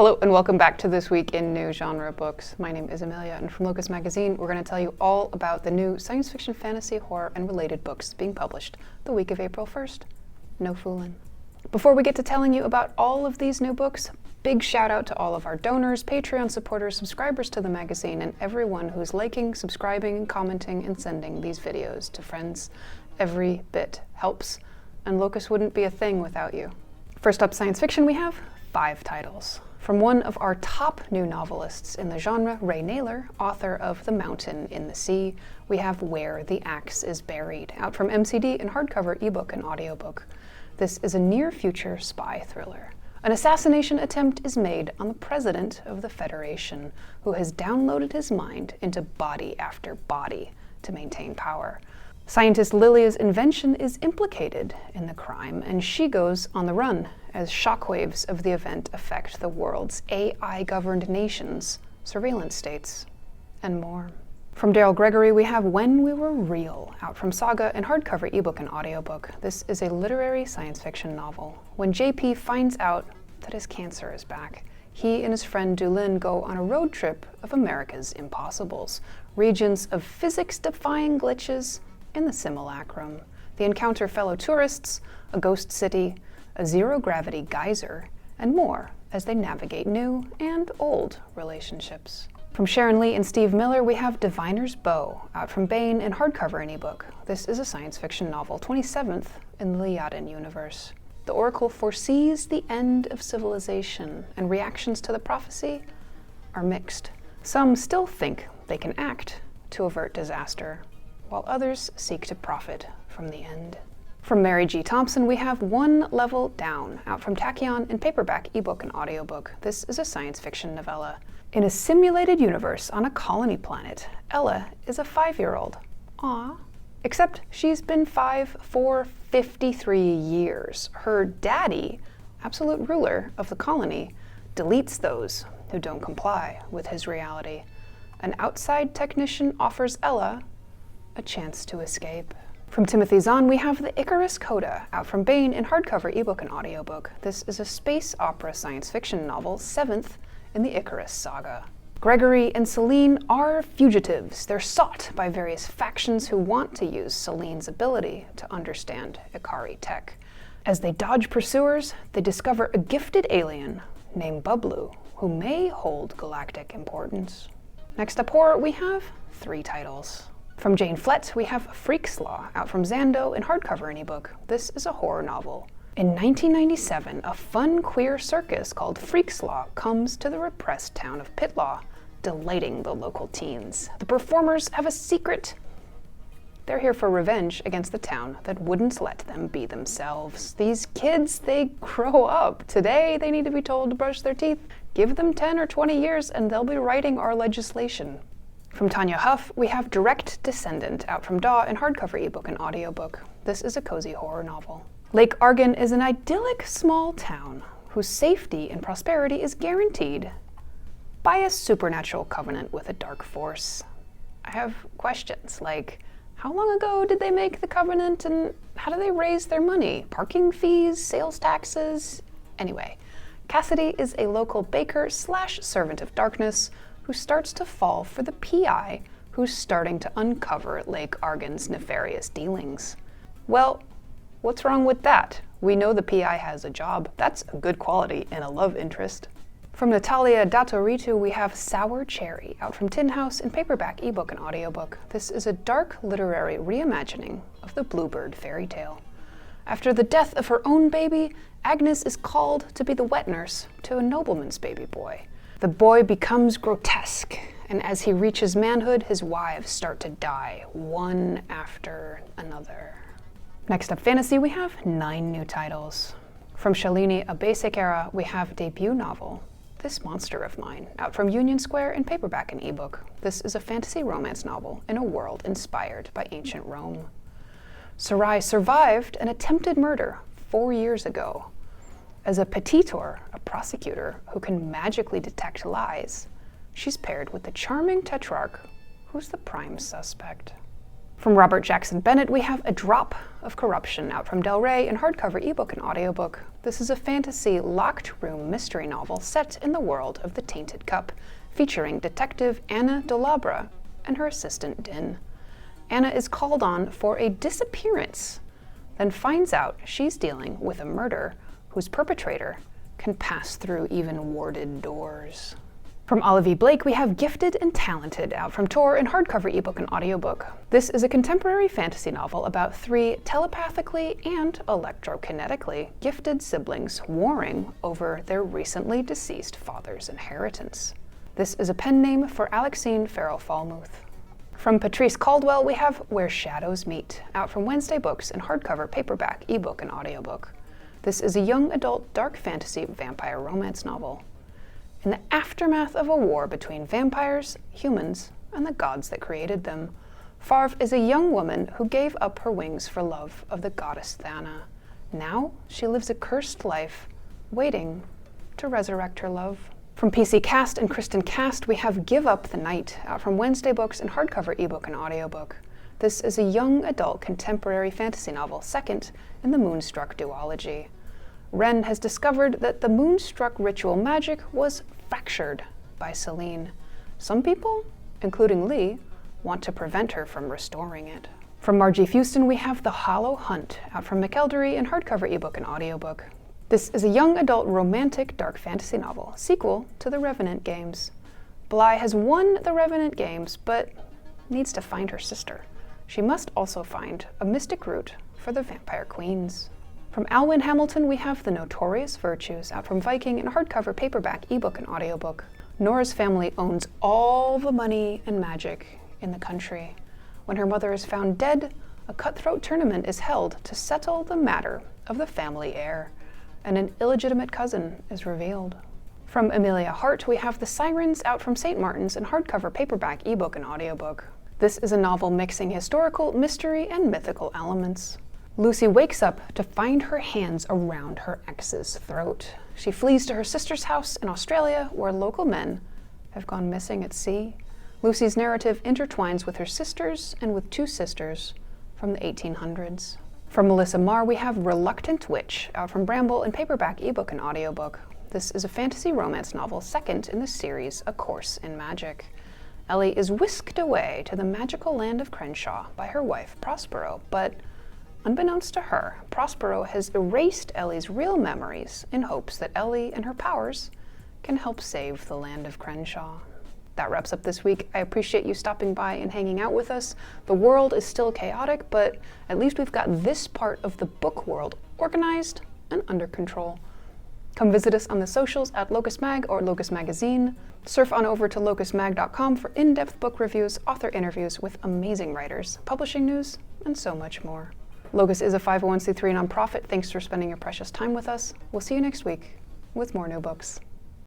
Hello and welcome back to This Week in New Genre Books. My name is Amelia, and from Locus Magazine we're going to tell you all about the new science fiction, fantasy, horror, and related books being published the week of April 1st. No foolin'. Before we get to telling you about all of these new books, big shout out to all of our donors, Patreon supporters, subscribers to the magazine, and everyone who's liking, subscribing, commenting, and sending these videos to friends. Every bit helps, and Locus wouldn't be a thing without you. First up, science fiction, we have 5 titles. From one of our top new novelists in the genre, Ray Naylor, author of The Mountain in the Sea, we have Where the Axe is Buried, out from MCD in hardcover, ebook, and audiobook. This is a near-future spy thriller. An assassination attempt is made on the president of the Federation, who has downloaded his mind into body after body to maintain power. Scientist Lilia's invention is implicated in the crime, and she goes on the run as shockwaves of the event affect the world's AI-governed nations, surveillance states, and more. From Daryl Gregory, we have When We Were Real, out from Saga in hardcover, ebook, and audiobook. This is a literary science fiction novel. When JP finds out that his cancer is back, he and his friend Dulin go on a road trip of America's impossibles, regions of physics-defying glitches in the simulacrum. They encounter fellow tourists, a ghost city, a zero-gravity geyser, and more as they navigate new and old relationships. From Sharon Lee and Steve Miller, we have Diviner's Bow, out from Baen in hardcover and ebook. This is a science fiction novel, 27th in the Liaden universe. The Oracle foresees the end of civilization, and reactions to the prophecy are mixed. Some still think they can act to avert disaster, while others seek to profit from the end. From Mary G. Thompson, we have One Level Down, out from Tachyon in paperback, ebook, and audiobook. This is a science fiction novella. In a simulated universe on a colony planet, Ella is a 5-year-old. Aww. Except she's been 5 for 53 years. Her daddy, absolute ruler of the colony, deletes those who don't comply with his reality. An outside technician offers Ella a chance to escape. From Timothy Zahn, we have The Icarus Coda, out from Baen in hardcover, ebook, and audiobook. This is a space opera science fiction novel, 7th in the Icarus saga. Gregory and Celine are fugitives. They're sought by various factions who want to use Celine's ability to understand Ikari tech. As they dodge pursuers, they discover a gifted alien named Bublu, who may hold galactic importance. Next up, horror, we have 3 titles. From Jane Flett, we have Freak's Law, out from Zando in hardcover and ebook. This is a horror novel. In 1997, a fun queer circus called Freak's Law comes to the repressed town of Pitlaw, delighting the local teens. The performers have a secret. They're here for revenge against the town that wouldn't let them be themselves. These kids, they grow up. Today, they need to be told to brush their teeth. Give them 10 or 20 years and they'll be writing our legislation. From Tanya Huff, we have Direct Descendant, out from Daw in hardcover, ebook, and audiobook. This is a cozy horror novel. Lake Argon is an idyllic small town whose safety and prosperity is guaranteed by a supernatural covenant with a dark force. I have questions like, how long ago did they make the covenant and how do they raise their money? Parking fees, sales taxes? Anyway, Cassidy is a local baker / servant of darkness who starts to fall for the PI who's starting to uncover Lake Argon's nefarious dealings. Well, what's wrong with that? We know the PI has a job. That's a good quality in a love interest. From Natalia Datoritu, we have Sour Cherry, out from Tin House in paperback, ebook, and audiobook. This is a dark literary reimagining of the Bluebird fairy tale. After the death of her own baby, Agnes is called to be the wet nurse to a nobleman's baby boy. The boy becomes grotesque, and as he reaches manhood, his wives start to die, one after another. Next up, fantasy, we have 9 new titles. From Shalini Abesekera, we have debut novel, This Monster of Mine, out from Union Square in paperback and ebook. This is a fantasy romance novel in a world inspired by ancient Rome. Sarai survived an attempted murder 4 years ago. As a petitor, a prosecutor who can magically detect lies, she's paired with the charming tetrarch, who's the prime suspect. From Robert Jackson Bennett, we have A Drop of Corruption, out from Del Rey in hardcover, ebook, and audiobook. This is a fantasy locked room mystery novel set in the world of the Tainted Cup, featuring Detective Anna Dolabra and her assistant Din. Anna is called on for a disappearance, then finds out she's dealing with a murder whose perpetrator can pass through even warded doors. From Olive E. Blake, we have Gifted and Talented, out from Tor in hardcover, ebook, and audiobook. This is a contemporary fantasy novel about three telepathically and electrokinetically gifted siblings warring over their recently deceased father's inheritance. This is a pen name for Alexine Farrell-Falmuth. From Patrice Caldwell, we have Where Shadows Meet, out from Wednesday Books in hardcover, paperback, ebook, and audiobook. This is a young adult dark fantasy vampire romance novel. In the aftermath of a war between vampires, humans, and the gods that created them, Farve is a young woman who gave up her wings for love of the goddess Thana. Now she lives a cursed life, waiting to resurrect her love. From PC Cast and Kristen Cast, we have Give Up the Night, out from Wednesday Books in hardcover, ebook, and audiobook. This is a young adult contemporary fantasy novel, second in the Moonstruck duology. Ren has discovered that the Moonstruck ritual magic was fractured by Celine. Some people, including Lee, want to prevent her from restoring it. From Margie Fuston, we have The Hollow Hunt, out from McElderry in hardcover, ebook, and audiobook. This is a young adult romantic dark fantasy novel, sequel to the Revenant games. Bly has won the Revenant games, but needs to find her sister. She must also find a mystic route for the vampire queens. From Alwyn Hamilton, we have The Notorious Virtues, out from Viking in hardcover, paperback, ebook, and audiobook. Nora's family owns all the money and magic in the country. When her mother is found dead, a cutthroat tournament is held to settle the matter of the family heir, and an illegitimate cousin is revealed. From Amelia Hart, we have The Sirens, out from St. Martin's in hardcover, paperback, ebook, and audiobook. This is a novel mixing historical, mystery, and mythical elements. Lucy wakes up to find her hands around her ex's throat. She flees to her sister's house in Australia, where local men have gone missing at sea. Lucy's narrative intertwines with her sisters and with two sisters from the 1800s. From Melissa Marr, we have Reluctant Witch, out from Bramble in paperback, ebook, and audiobook. This is a fantasy romance novel, second in the series A Course in Magic. Ellie is whisked away to the magical land of Crenshaw by her wife, Prospero, but unbeknownst to her, Prospero has erased Ellie's real memories in hopes that Ellie and her powers can help save the land of Crenshaw. That wraps up this week. I appreciate you stopping by and hanging out with us. The world is still chaotic, but at least we've got this part of the book world organized and under control. Come visit us on the socials at Locus Mag or Locus Magazine. Surf on over to locusmag.com for in-depth book reviews, author interviews with amazing writers, publishing news, and so much more. Locus is a 501c3 nonprofit. Thanks for spending your precious time with us. We'll see you next week with more new books.